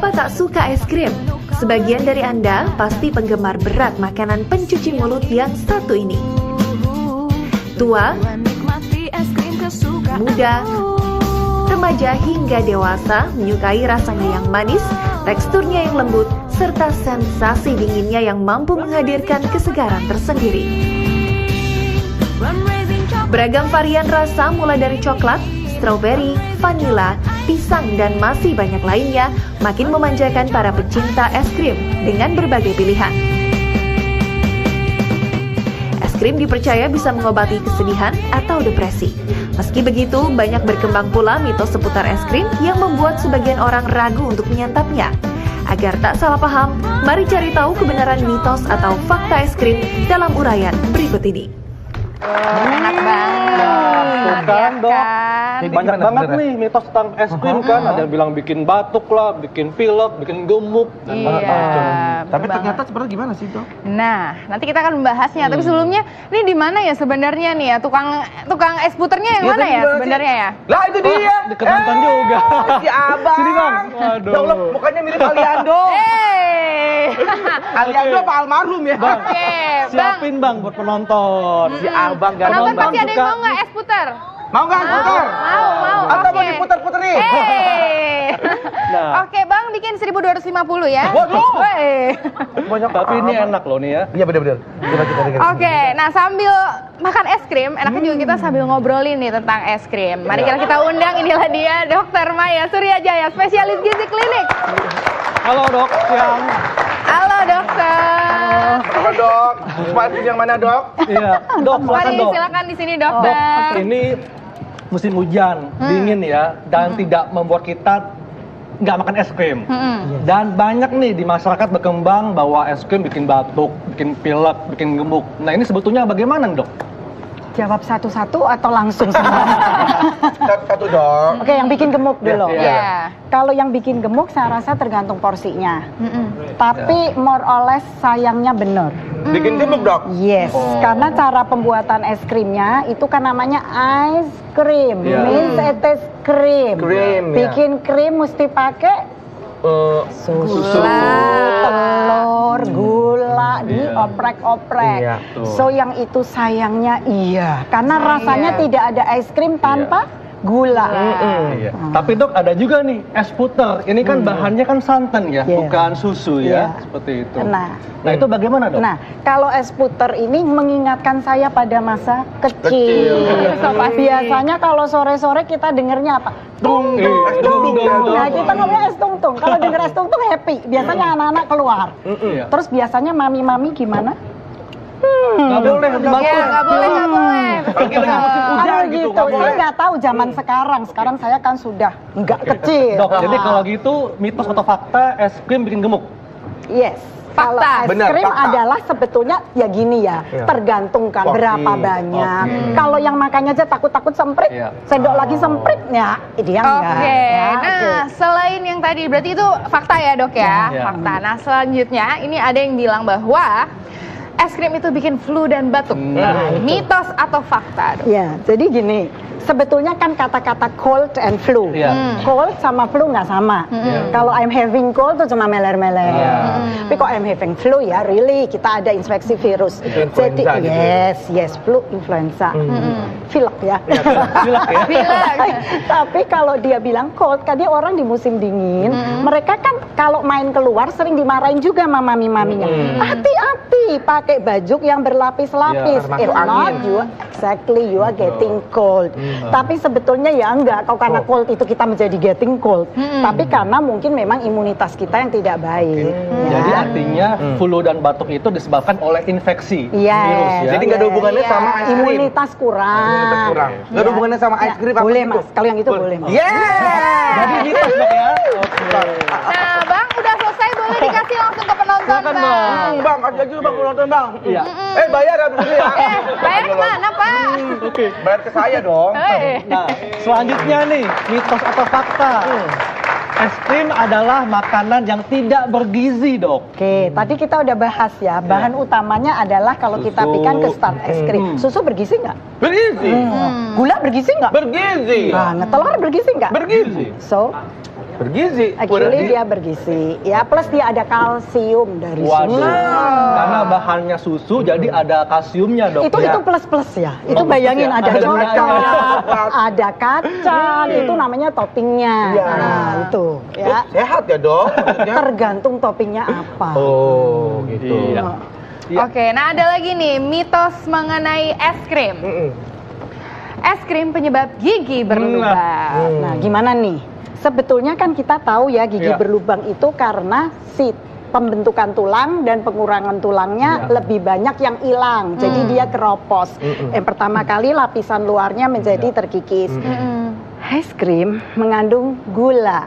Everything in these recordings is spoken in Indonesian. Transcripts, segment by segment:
Siapa tak suka es krim? Sebagian dari Anda pasti penggemar berat makanan pencuci mulut yang satu ini. Tua, muda, remaja hingga dewasa menyukai rasanya yang manis, teksturnya yang lembut, serta sensasi dinginnya yang mampu menghadirkan kesegaran tersendiri. Beragam varian rasa mulai dari coklat, stroberi, vanila, pisang, dan masih banyak lainnya makin memanjakan para pecinta es krim dengan berbagai pilihan. Es krim dipercaya bisa mengobati kesedihan atau depresi. Meski begitu, banyak berkembang pula mitos seputar es krim yang membuat sebagian orang ragu untuk menyantapnya. Agar tak salah paham, mari cari tahu kebenaran mitos atau fakta es krim dalam uraian berikut ini. Enak banget. Kan, Dok. Banyak Gimana, banget nih mitos tentang es krim kan. Ada yang bilang bikin batuk lah, bikin pilek, bikin gemuk, dan macam-macam. Tapi ternyata sebenarnya gimana sih, Dok? Nah, nanti kita akan membahasnya. Tapi sebelumnya, ini di mana ya sebenarnya nih ya tukang es puternya yang mana ya sebenarnya ya? Lah itu dia. Deket nonton juga. Si Abang. Sini, Bang. Waduh. Ya Allah, mukanya mirip Aliando. Aliando apa almarhum ya? Bang, Oke, siapin Bang buat penonton. Si Abang gak Penonton nonton. pasti ada yang mau nggak es puter? Mau nggak putar? Mau. Atau mau Oke. diputar-puterin? Nah. Oke, Bang bikin 1250 ya. Waduh. Banyak tapi ini enak loh nih ya. Iya benar-benar. Coba kita dengar. Oke, nah sambil makan es krim, enaknya juga kita sambil ngobrolin nih tentang es krim. Mari kita undang, inilah dia Dr. Maya Suryajaya, spesialis gizi klinik. Halo Dok, siang. Halo dokter. Halo Dok. Smart yang mana Dok? Iya, Dok, silakan Mari Dok. silakan di sini Dok, dokter. ini musim hujan, dingin ya, dan tidak membuat kita nggak makan es krim. Dan banyak nih di masyarakat berkembang bahwa es krim bikin batuk, bikin pilek, bikin gemuk. Nah ini sebetulnya bagaimana Dok? Jawab satu-satu atau langsung semua? Satu Dok. Oke, yang bikin gemuk dulu. Iya. Iya. Kalau yang bikin gemuk saya rasa tergantung porsinya. Tapi more or less sayangnya benar. Bikin gemuk Dok. Yes, karena cara pembuatan es krimnya itu kan namanya ice cream. Iya. Means it is cream. Cream, ya. Bikin krim mesti pakai susu, telur, gula, dioprek-oprek. Iya. So yang itu sayangnya iya, karena rasanya tidak ada es krim tanpa gula. Iya. Tapi Dok ada juga nih es puter. Ini kan bahannya kan santan ya, Iya. bukan susu ya, Iya. seperti itu. Nah, itu bagaimana Dok? Nah, kalau es puter ini mengingatkan saya pada masa kecil. Biasanya kalau sore-sore kita dengernya apa? Tung tung. Es tung-tung. Nah, kita ngomongnya es tung-tung. Kalau denger es tung-tung happy. Biasanya anak-anak keluar. Iya. Terus biasanya mami-mami gimana? Nggak boleh, Ya, nggak boleh. Kalau gitu, saya nggak tahu zaman sekarang. Sekarang saya kan sudah nggak kecil. Dok, jadi kalau gitu mitos atau fakta es krim bikin gemuk? Yes. Kalau Fakta. es Benar, krim fakta. adalah sebetulnya ya gini ya, Iya. tergantung kan Porsi. berapa banyak. Oke. Kalau yang makannya aja takut-takut semprit, Iya. sendok lagi semprit ya, dia enggak. Oke, Ya, nah oke. selain yang tadi, berarti itu fakta ya dok ya? Iya. Fakta. Nah selanjutnya, ini ada yang bilang bahwa es krim itu bikin flu dan batuk. Nah, mitos atau fakta dok? Ya, jadi gini, sebetulnya kan kata-kata cold and flu. Iya. Cold sama flu nggak sama. Kalau I'm having cold tuh cuma meler-meler. Iya. Tapi kok I'm having flu ya, really kita ada infeksi virus. Itu influenza gitu ya? Yes, flu influenza. Pilek ya. Pilek ya? Pilek. Tapi kalau dia bilang cold, kan dia orang di musim dingin, mereka kan kalau main keluar sering dimarahin juga sama mami-maminya. Hati-hati, pakai baju yang berlapis-lapis. Ya, termasuk If not, angin. you are getting cold. Tapi sebetulnya ya enggak, kalau karena cold itu kita menjadi getting cold. Tapi karena mungkin memang imunitas kita yang tidak baik. Ya. Jadi artinya flu dan batuk itu disebabkan oleh infeksi Yes. virus ya? Jadi nggak ada hubungannya Iya. sama es krim. Imunitas kurang. Imunitas kurang. Nggak ada hubungannya sama es krim apa Boleh gitu? mas, kalau yang itu boleh mas. Jadi mitos Dok ya? Oke. Nah bang, udah selesai, boleh dikasih langsung ke penonton Silakan, bang. Bang, kasih aja bang penonton bang. Iya. Bayar ya dulu ya. Bayar kemana pak? Oke. Bayar ke saya dong. Nah, selanjutnya nih, mitos atau fakta. Es krim adalah makanan yang tidak bergizi, Dok. Oke, tadi kita udah bahas ya, bahan utamanya adalah kalau kita Susu. pikan ke start es krim. Susu bergizi nggak? Bergizi. Gula bergizi nggak? Bergizi. Nah, telur bergizi nggak? Bergizi. So, Bergizi. Actually dia bergizi, ya plus dia ada kalsium dari Waduh. susu. Karena bahannya susu, jadi ada kalsiumnya dok. Itu plus ya. Itu Oh, bayangin ya. ada Ada coklat, gulanya. ada kacang, itu namanya toppingnya. Iya. Nah, itu ya. Sehat ya dok? Tergantung toppingnya apa. Oh gitu. Iya. Iya. Oke, nah ada lagi nih mitos mengenai es krim. Es krim penyebab gigi berlubang. Nah, gimana nih? Sebetulnya kan kita tahu ya gigi Iya. berlubang itu karena si pembentukan tulang dan pengurangan tulangnya Iya. lebih banyak yang hilang. Jadi dia keropos. Yang pertama kali lapisan luarnya menjadi terkikis. Es krim mengandung gula.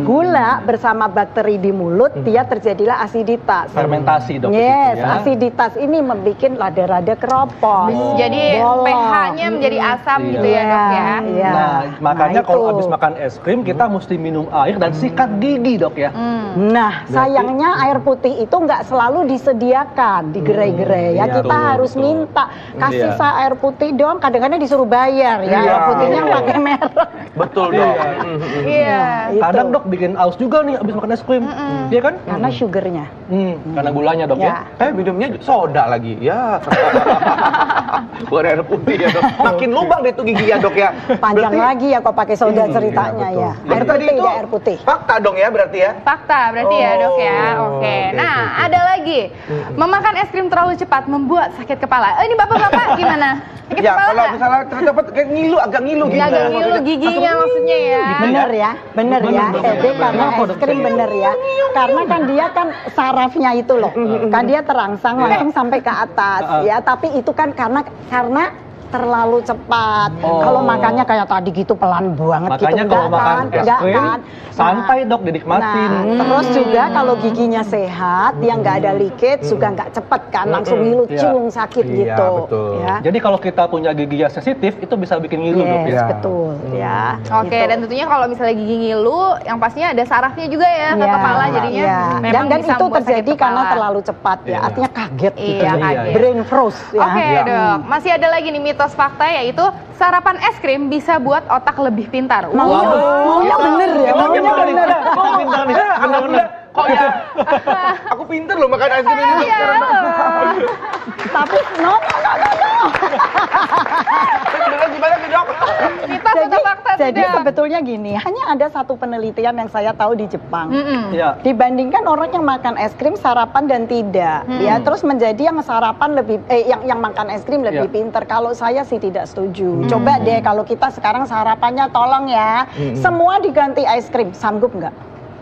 Gula bersama bakteri di mulut, dia terjadilah asiditas. Fermentasi dok. Yes, itu ya. asiditas ini membuat rada-rada keropos. Jadi bolong. pH-nya menjadi asam Iya. gitu ya dok ya. Iya. Nah, makanya Nah, kalau itu. habis makan es krim kita mesti minum air dan sikat gigi dok ya. Nah, sayangnya air putih itu nggak selalu disediakan di gerai-gerai ya. Iya, Kita betul, harus betul. minta kasih Iya. saya air putih dong. Kadang-kadang disuruh bayar ya. Iya. Air putihnya pakai merek. Betul dok. Iya. Itu. Kadang dok bikin aus juga nih habis makan es krim. Iya kan? Karena sugarnya. Karena gulanya dok ya. Minumnya soda lagi, ya. Bukan air putih ya dok. Makin lubang deh tuh gigi ya dok ya. Panjang Berarti- lagi ya kok pakai soda ceritanya Iya, ya. betul. Air Berarti putih itu ya, air putih. Fakta dong ya berarti ya. Fakta berarti ya dok ya. Oh, Oke. oke, Nah oke. ada lagi memakan es krim terlalu cepat membuat sakit kepala. Ini bapak-bapak gimana? Sakit Ya kepala kalau nggak? misalnya cepet kayak ngilu, agak ngilu gitu. Agak ngilu giginya maksudnya ya. Bener ya, bener ya. Bener, Ede bener. karena Kenapa, es Dok? krim bener ya. Karena kan dia kan sarafnya itu loh, kan dia terangsang langsung sampai ke atas ya. Tapi itu kan karena terlalu cepat. Oh. Kalau makannya kayak tadi gitu pelan banget Makanya gitu. kalau Enggak makan kan? es Enggak krim kan? santai dok dinikmatin. Nah, terus juga kalau giginya sehat, dia nggak ada leakage, juga nggak cepet kan, langsung ngilu Iya. cung sakit Iya, gitu. betul. Ya. Jadi kalau kita punya gigi yang sensitif itu bisa bikin ngilu dok Yes, ya. betul ya. Oke, gitu. dan tentunya kalau misalnya gigi ngilu, yang pastinya ada sarafnya juga ya ke Iya, kepala, jadinya iya. memang dan bisa itu membuat sakit terjadi karena kepala. terlalu cepat ya, Iya. artinya kaget gitu. Iya, ya. kaget. Brain froze ya. Oke dok, masih ada lagi nih mitos fakta yaitu sarapan es krim bisa buat otak lebih pintar. Maunya bener ya, maunya bener. Kok pintar nih? Bener-bener. Kok ya? Aku pinter loh makan es krim ini Iya. sekarang. Tapi no. Beneran gimana sih dok? Mitos atau fakta Jadi tidak? sebetulnya gini, hanya ada satu penelitian yang saya tahu di Jepang. Iya. Dibandingkan orang yang makan es krim sarapan dan tidak, ya terus menjadi yang sarapan lebih yang makan es krim lebih Ya. pinter. Kalau saya sih tidak setuju. Coba deh kalau kita sekarang sarapannya tolong ya, semua diganti es krim, sanggup nggak?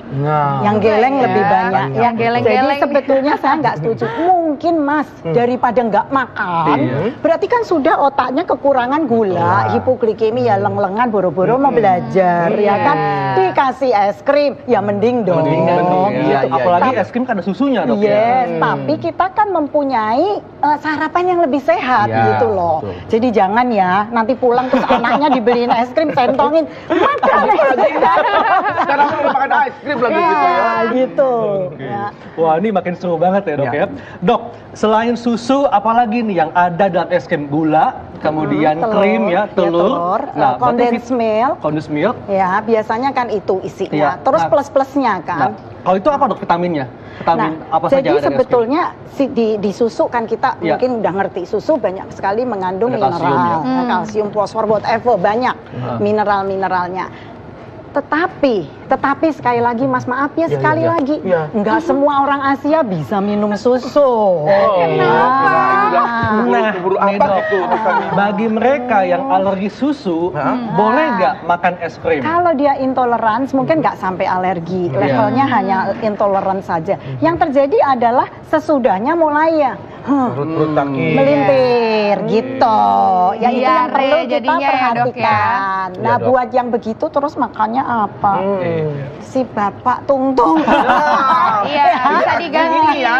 Nah. Yang geleng Ya. lebih banyak. Yang geleng-geleng. Jadi sebetulnya saya nggak setuju. Mungkin Mas daripada nggak makan, berarti kan sudah otaknya kekurangan gula, hipoglikemi ya leng-lengan boro-boro mau belajar, ya kan? Dikasih es krim, ya mending dong. Mending dong. Iya, Gitu. iya, Apalagi iya. es krim kan ada susunya dok ya. Yes, tapi kita kan mempunyai sarapan yang lebih sehat Ya, gitu loh. betul. Jadi jangan ya, nanti pulang terus anaknya dibeliin es krim, centongin, makan es krim. Sekarang aku udah makan es krim lagi gitu ya. Ya, gitu. Ya. Wah ini makin seru banget ya dok Ya. ya. Dok, selain susu apalagi nih yang ada dalam es krim? Gula, kemudian telur, krim ya, ya, telur. telur, condensed milk. Condensed milk. Ya, biasanya kan itu isinya. Iya. Terus Nah, plus-plusnya kan. Nah, kalau itu apa dok vitaminnya? Vitamin apa saja jadi ada di es krim? sebetulnya di susu kan kita Iya. mungkin udah ngerti susu banyak sekali mengandung Ada kalsium, mineral, ya. kalsium, fosfor, whatever banyak mineral-mineralnya. Tetapi sekali lagi Mas maaf ya sekali iya. lagi Iya. nggak semua orang Asia bisa minum susu. Nah, Buru nih, apa Dok. gitu makannya? Bagi mereka yang alergi susu, boleh nggak makan es krim? Kalau dia intoleransi mungkin nggak sampai alergi, levelnya hanya intoleran saja. Yang terjadi adalah sesudahnya mulai ya Perut sakit. melintir gitu. Ya itu yang Diare perlu kita jadinya ya, Dok, ya. perhatikan. Nah, Iya, Dok. buat yang begitu terus makannya apa? Si bapak tungtung. Iya, bisa diganti ya.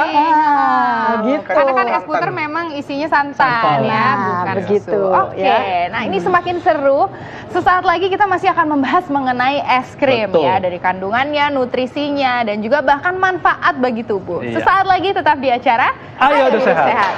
Gitu. Karena kan es puter memang isinya santan ya, Nah, bukan begitu, susu. Oke, ya. nah ini semakin seru. Sesaat lagi kita masih akan membahas mengenai es krim Betul. ya, dari kandungannya, nutrisinya, dan juga bahkan manfaat bagi tubuh. Iya. Sesaat lagi tetap di acara Ayo, Hidup Hidup Sehat.